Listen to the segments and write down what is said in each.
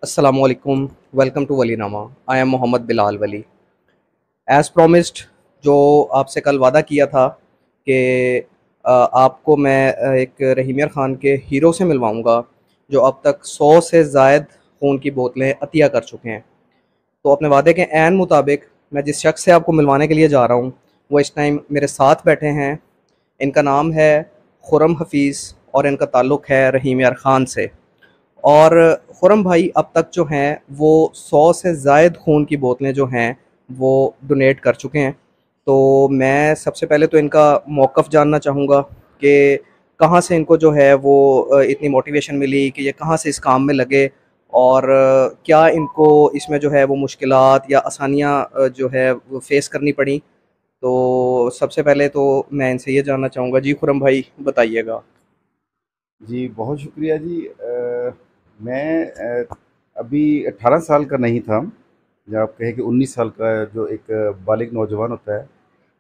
अस्सलामुअलैकुम। Welcome to Walinama. I am Mohammad Bilal Wali. As promised, जो आपसे कल वादा किया था कि आपको मैं एक रहीम यार ख़ान के हीरो से मिलवाऊंगा जो अब तक 100 से ज़ायद खून की बोतलें अतिया कर चुके हैं। तो अपने वादे के ऐन मुताबिक मैं जिस शख्स से आपको मिलवाने के लिए जा रहा हूँ वो इस टाइम मेरे साथ बैठे हैं। इनका नाम है खुरम हफीज़ और इनका ताल्लुक़ है रहीम यार ख़ान से। और खुरम भाई अब तक जो हैं वो 100 से ज़ायद खून की बोतलें जो हैं वो डोनेट कर चुके हैं। तो मैं सबसे पहले तो इनका मौक़िफ़ जानना चाहूँगा कि कहाँ से इनको जो है वो इतनी मोटिवेशन मिली कि ये कहाँ से इस काम में लगे, और क्या इनको इसमें जो है वो मुश्किलात या आसानियाँ जो है वो फ़ेस करनी पड़ी। तो सबसे पहले तो मैं इनसे ये जानना चाहूँगा, जी खुरम भाई बताइएगा। जी, बहुत शुक्रिया जी। मैं अभी 18 साल का नहीं था, या आप कहें कि 19 साल का जो एक बालिग नौजवान होता है,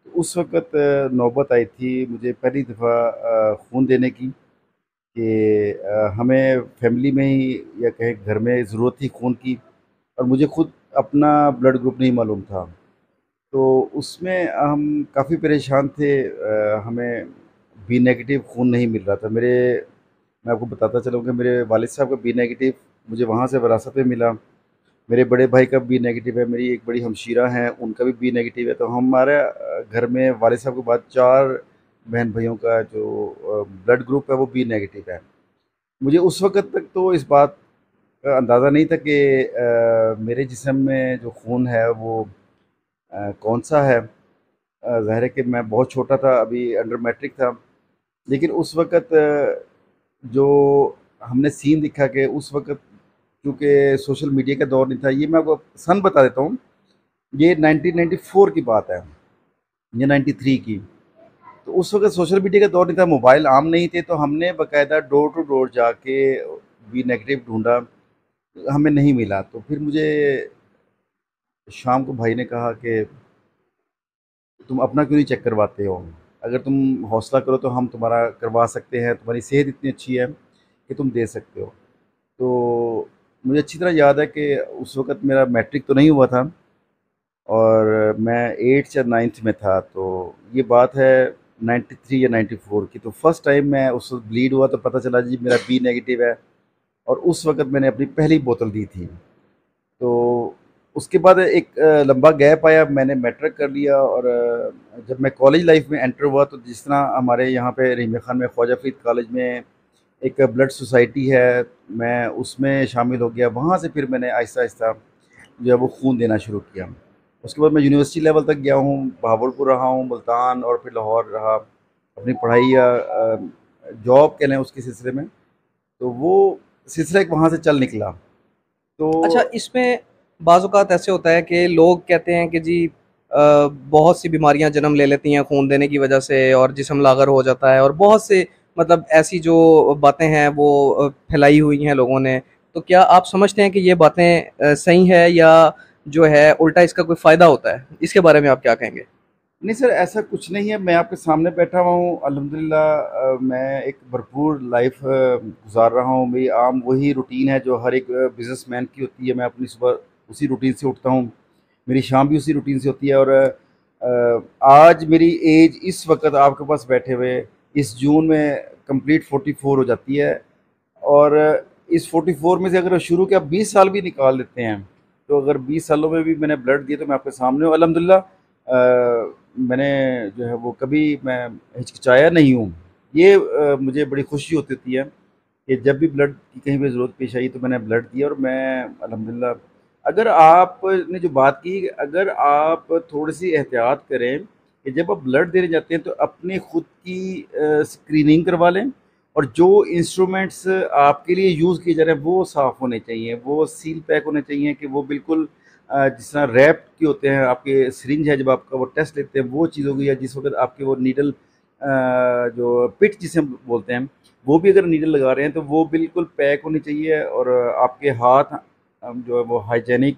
तो उस वक़्त नौबत आई थी मुझे पहली दफ़ा खून देने की कि हमें फ़ैमिली में ही या कहें घर में ज़रूरत थी खून की, और मुझे खुद अपना ब्लड ग्रुप नहीं मालूम था। तो उसमें हम काफ़ी परेशान थे। हमें बी नेगेटिव खून नहीं मिल रहा था। मैं आपको बताता चलूँ कि मेरे वालिद साहब का बी नेगेटिव मुझे वहाँ से विरासत में मिला। मेरे बड़े भाई का बी नेगेटिव है, मेरी एक बड़ी हमशीरा हैं, उनका भी बी नेगेटिव है। तो हमारे घर में वालिद साहब के बाद 4 बहन भाइयों का जो ब्लड ग्रुप है वो बी नेगेटिव है। मुझे उस वक़्त तक तो इस बात का अंदाज़ा नहीं था कि मेरे जिस्म में जो खून है वो कौन-सा है। ज़ाहिर है कि मैं बहुत छोटा था, अभी अंडर मैट्रिक था। लेकिन उस वक़्त जो हमने सीन देखा कि उस वक़्त चूँकि सोशल मीडिया का दौर नहीं था, ये मैं आपको सन बता देता हूँ। ये 1994 की बात है या 93 की। तो उस वक़्त सोशल मीडिया का दौर नहीं था, मोबाइल आम नहीं थे, तो हमने बाकायदा डोर टू डोर जाके बी नेगेटिव ढूँढा, हमें नहीं मिला। तो फिर मुझे शाम को भाई ने कहा कि तुम अपना क्यों नहीं चेक करवाते हो? अगर तुम हौसला करो तो हम तुम्हारा करवा सकते हैं, तुम्हारी सेहत इतनी अच्छी है कि तुम दे सकते हो। तो मुझे अच्छी तरह याद है कि उस वक़्त मेरा मैट्रिक तो नहीं हुआ था, और मैं 8th या 9th में था। तो ये बात है 93 या 94 की। तो फर्स्ट टाइम मैं उस वक़्त ब्लीड हुआ तो पता चला जी मेरा बी नेगेटिव है, और उस वक़्त मैंने अपनी पहली बोतल दी थी। तो उसके बाद एक लंबा गैप आया, मैंने मैट्रिक कर लिया, और जब मैं कॉलेज लाइफ में एंटर हुआ तो जिस तरह हमारे यहाँ पे रहीम खान में ख्वाजा फरीद कॉलेज में एक ब्लड सोसाइटी है, मैं उसमें शामिल हो गया। वहाँ से फिर मैंने आहिस्ता-आहिस्ता जो है वो खून देना शुरू किया। उसके बाद मैं यूनिवर्सिटी लेवल तक गया हूँ, बहावलपुर रहा हूँ, मुल्तान, और फिर लाहौर रहा अपनी पढ़ाई या जॉब कह लें उसके सिलसिले में। तो वो सिलसिला एक वहाँ से चल निकला। तो अच्छा, इसमें बाज़ औक़ात ऐसे होता है कि लोग कहते हैं कि जी बहुत सी बीमारियां जन्म ले लेती हैं खून देने की वजह से, और जिस्म लाग़र हो जाता है, और बहुत से मतलब ऐसी जो बातें हैं वो फैलाई हुई हैं लोगों ने। तो क्या आप समझते हैं कि ये बातें सही है, या जो है उल्टा इसका कोई फ़ायदा होता है? इसके बारे में आप क्या कहेंगे? नहीं सर, ऐसा कुछ नहीं है। मैं आपके सामने बैठा हुआ हूँ अल्हम्दुलिल्लाह। मैं एक भरपूर लाइफ गुजार रहा हूँ। मेरी आम वही रूटीन है जो हर एक बिजनेसमैन की होती है। मैं अपनी सुबह उसी रूटीन से उठता हूँ, मेरी शाम भी उसी रूटीन से होती है। और आज मेरी एज इस वक्त आपके पास बैठे हुए इस जून में कंप्लीट 44 हो जाती है। और इस 44 में से अगर शुरू के आप 20 साल भी निकाल देते हैं, तो अगर 20 सालों में भी मैंने ब्लड दिया तो मैं आपके सामने हूँ अल्हम्दुलिल्लाह। मैंने जो है वो कभी मैं हिचकिचाया नहीं हूँ। ये मुझे बड़ी खुशी होती है कि जब भी ब्लड की कहीं भी ज़रूरत पेश आई तो मैंने ब्लड दिया, और मैं अल्हम्दुलिल्लाह। अगर आपने जो बात की, अगर आप थोड़ी-सी एहतियात करें कि जब आप ब्लड देने जाते हैं तो अपने खुद की स्क्रीनिंग करवा लें, और जो इंस्ट्रूमेंट्स आपके लिए यूज़ किए जा रहे हैं वो साफ़ होने चाहिए, वो सील पैक होने चाहिए कि वो बिल्कुल जिस तरह रैप के होते हैं। आपके सिरिंज है, जब आपका वो टेस्ट लेते हैं वो चीज़ हो गई, या जिस वक़्त आपके वो नीडल जो पिट जिसे हम बोलते हैं, वो भी अगर नीडल लगा रहे हैं तो वो बिल्कुल पैक होनी चाहिए, और आपके हाथ जो है वो हाइजीनिक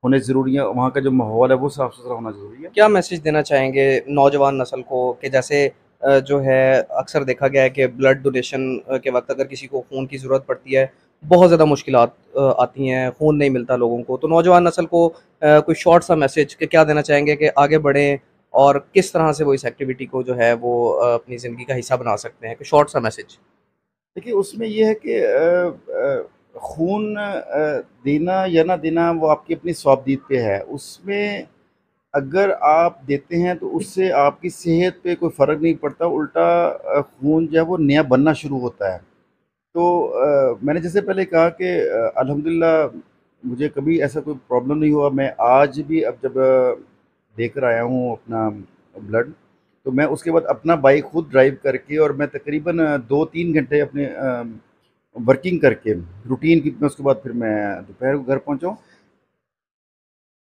होने ज़रूरी है। वहाँ का जो माहौल है वो साफ़-सुथरा होना ज़रूरी है। क्या मैसेज देना चाहेंगे नौजवान नस्ल को कि जैसे जो है अक्सर देखा गया है कि ब्लड डोनेशन के वक्त अगर किसी को खून की ज़रूरत पड़ती है बहुत ज़्यादा मुश्किलात आती हैं, खून नहीं मिलता लोगों को। तो नौजवान नस्ल को कोई शॉर्ट सा मैसेज कि क्या देना चाहेंगे कि आगे बढ़ें और किस तरह से वो इस एक्टिविटी को जो है वो अपनी ज़िंदगी का हिस्सा बना सकते हैं? कोई शॉर्ट सा मैसेज। देखिए, उसमें ये है कि खून देना या ना देना वो आपकी अपनी स्वाबदीद पे है। उसमें अगर आप देते हैं तो उससे आपकी सेहत पे कोई फ़र्क नहीं पड़ता, उल्टा खून जो है वो नया बनना शुरू होता है। तो मैंने जैसे पहले कहा कि अल्हम्दुलिल्लाह मुझे कभी ऐसा कोई प्रॉब्लम नहीं हुआ। मैं आज भी अब जब देकर आया हूँ अपना ब्लड, तो मैं उसके बाद अपना बाइक खुद ड्राइव करके और मैं तकरीबन 2-3 घंटे अपने वर्किंग करके रूटीन की, मैं उसके बाद फिर मैं दोपहर को घर पहुँचा हूँ।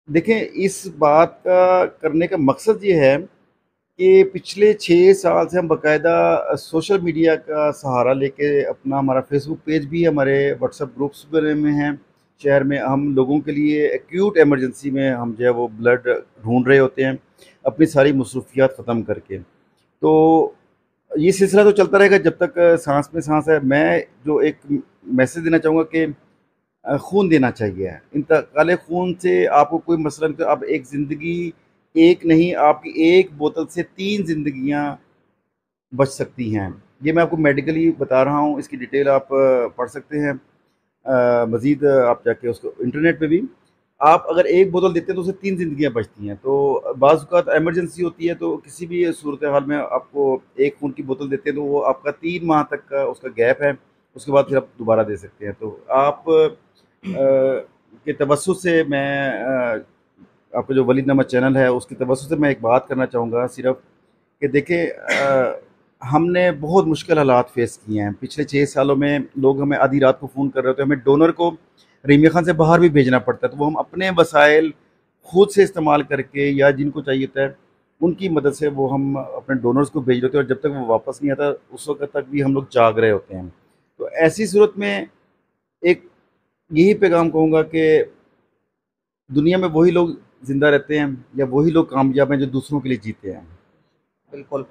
देखें, इस बात का करने का मकसद ये है कि पिछले 6 साल से हम बाकायदा सोशल मीडिया का सहारा लेके अपना, हमारा फेसबुक पेज भी है, हमारे व्हाट्सएप ग्रुप्स बने में हैं शहर में। हम लोगों के लिए एक्यूट इमरजेंसी में हम जो है वो ब्लड ढूंढ रहे होते हैं अपनी सारी मसरूफियात ख़त्म करके। तो ये सिलसिला तो चलता रहेगा जब तक सांस में सांस है। मैं जो एक मैसेज देना चाहूँगा कि खून देना चाहिए। इंतकाल खून से आपको कोई मसलन, तो आप एक ज़िंदगी, एक नहीं, आपकी एक बोतल से 3 ज़िंदगियाँ बच सकती हैं। ये मैं आपको मेडिकली बता रहा हूँ, इसकी डिटेल आप पढ़ सकते हैं। मज़ीद आप जाके उसको इंटरनेट पे भी, आप अगर एक बोतल देते हैं तो उससे 3 ज़िंदगियाँ बचती हैं। तो बाज़ औक़ात इमरजेंसी होती है, तो किसी भी सूरत हाल में आपको एक खून की बोतल देते हैं तो वो आपका 3 माह तक का उसका गैप है, उसके बाद फिर आप दोबारा दे सकते हैं। तो आप के तवज्जुह से मैं आपका जो वलीदनामा चैनल है उसकी तवज्जुह से मैं एक बात करना चाहूँगा सिर्फ़, कि देखिए, हमने बहुत मुश्किल हालात फ़ेस किए हैं। पिछले 6 सालों में लोग हमें आधी रात को फ़ोन कर रहे होते हैं, हमें डोनर को रहीमिया ख़ान से बाहर भी भेजना पड़ता है, तो वो हम अपने वसाइल खुद से इस्तेमाल करके या जिनको चाहिए होता है उनकी मदद से वो हम अपने डोनर्स को भेज रहे होते हैं, और जब तक वो वापस नहीं आता उस वक़्त तक भी हम लोग जाग रहे होते हैं। तो ऐसी सूरत में एक यही पैगाम कहूँगा कि दुनिया में वही लोग ज़िंदा रहते हैं या वही लोग कामयाब हैं जो दूसरों के लिए जीते हैं। बिल्कुल।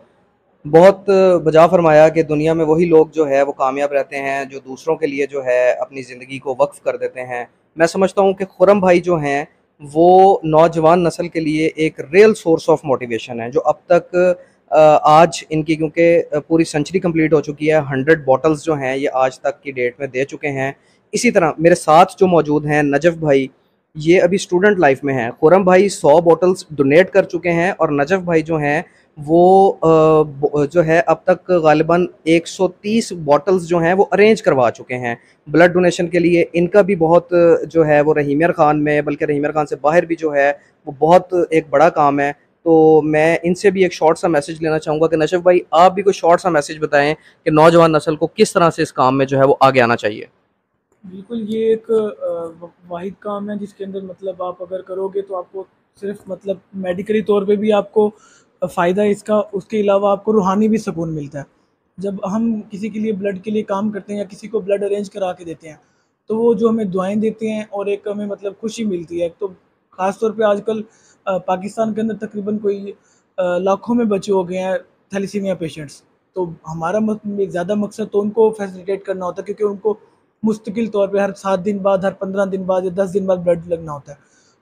बहुत बजा फरमाया कि दुनिया में वही लोग जो है वो कामयाब रहते हैं जो दूसरों के लिए जो है अपनी ज़िंदगी को वक्फ़ कर देते हैं। मैं समझता हूँ कि खुर्रम भाई जो हैं वो नौजवान नस्ल के लिए एक रियल सोर्स ऑफ मोटिवेशन है, जो अब तक आज इनकी, क्योंकि पूरी सेंचुरी कंप्लीट हो चुकी है, 100 बॉटल्स जो हैं ये आज तक की डेट में दे चुके हैं। इसी तरह मेरे साथ जो मौजूद हैं नजफ़ भाई, ये अभी स्टूडेंट लाइफ में हैं। खुर्रम भाई 100 बॉटल्स डोनेट कर चुके हैं और नजफ़ भाई जो हैं वो जो है अब तक गालिबन 130 बॉटल्स जो हैं वो अरेंज करवा चुके हैं ब्लड डोनेशन के लिए। इनका भी बहुत जो है वो रहीमिया खान में, बल्कि रहीमिया खान से बाहर भी जो है वो बहुत एक बड़ा काम है। तो मैं इनसे भी एक शॉर्ट सा मैसेज लेना चाहूँगा कि नशफ़ भाई आप भी कोई शॉर्ट सा मैसेज बताएं कि नौजवान नस्ल को किस तरह से इस काम में जो है वो आगे आना चाहिए। बिल्कुल, ये एक वाहिद काम है जिसके अंदर मतलब आप अगर करोगे तो आपको सिर्फ मतलब मेडिकली तौर पे भी आपको फ़ायदा है इसका, उसके अलावा आपको रूहानी भी सुकून मिलता है। जब हम किसी के लिए ब्लड के लिए काम करते हैं या किसी को ब्लड अरेंज करा के देते हैं, तो वो जो हमें दुआएँ देते हैं और एक हमें मतलब खुशी मिलती है। तो ख़ास तौर पे आजकल पाकिस्तान के अंदर तकरीबन कोई लाखों में बच्चे हो गए हैं थैलेसीमिया पेशेंट्स। तो हमारा ज़्यादा मकसद तो उनको फैसिलिटेट करना होता है, क्योंकि उनको मुस्तकिल तौर पे हर 7 दिन बाद, हर 15 दिन बाद या 10 दिन बाद ब्लड लगना होता है।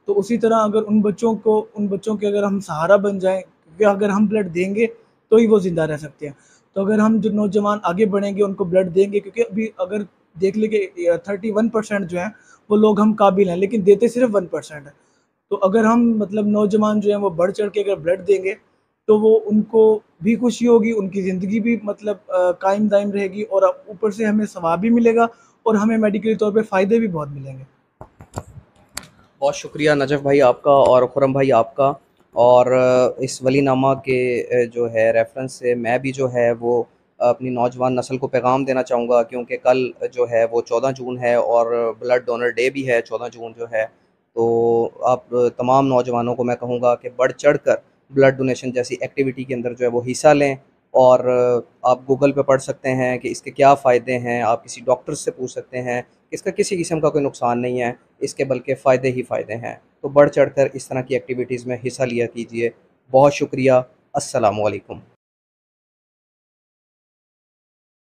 तो उसी तरह अगर उन बच्चों के अगर हम सहारा बन जाएँ, क्योंकि अगर हम ब्लड देंगे तो ही वो ज़िंदा रह सकते हैं। तो अगर हम जो नौजवान आगे बढ़ेंगे उनको ब्लड देंगे, क्योंकि अभी अगर देख लें कि 31% जो हैं वो लोग हम काबिल हैं, लेकिन देते सिर्फ 1% है। तो अगर हम मतलब नौजवान जो हैं वो बढ़ चढ़ के अगर ब्लड देंगे तो वो उनको भी खुशी होगी, उनकी ज़िंदगी भी मतलब कायम दायम रहेगी और ऊपर से हमें सवाब भी मिलेगा और हमें मेडिकली तौर पे फ़ायदे भी बहुत मिलेंगे। बहुत शुक्रिया नजफ़ भाई आपका और खुर्रम भाई आपका। और इस वलीनामा के जो है रेफरेंस से मैं भी जो है वो अपनी नौजवान नस्ल को पैगाम देना चाहूँगा, क्योंकि कल जो है वो 14 जून है और ब्लड डोनर डे भी है 14 जून जो है। तो आप तमाम नौजवानों को मैं कहूँगा कि बढ़ चढ़ कर ब्लड डोनेशन जैसी एक्टिविटी के अंदर जो है वो हिस्सा लें। और आप गूगल पे पढ़ सकते हैं कि इसके क्या फ़ायदे हैं, आप किसी डॉक्टर से पूछ सकते हैं कि इसका किसी किस्म का कोई नुकसान नहीं है, इसके बल्कि फ़ायदे ही फ़ायदे हैं। तो बढ़ चढ़ कर इस तरह की एक्टिविटीज़ में हिस्सा लिया कीजिए। बहुत शुक्रिया। अस्सलामु अलैकुम।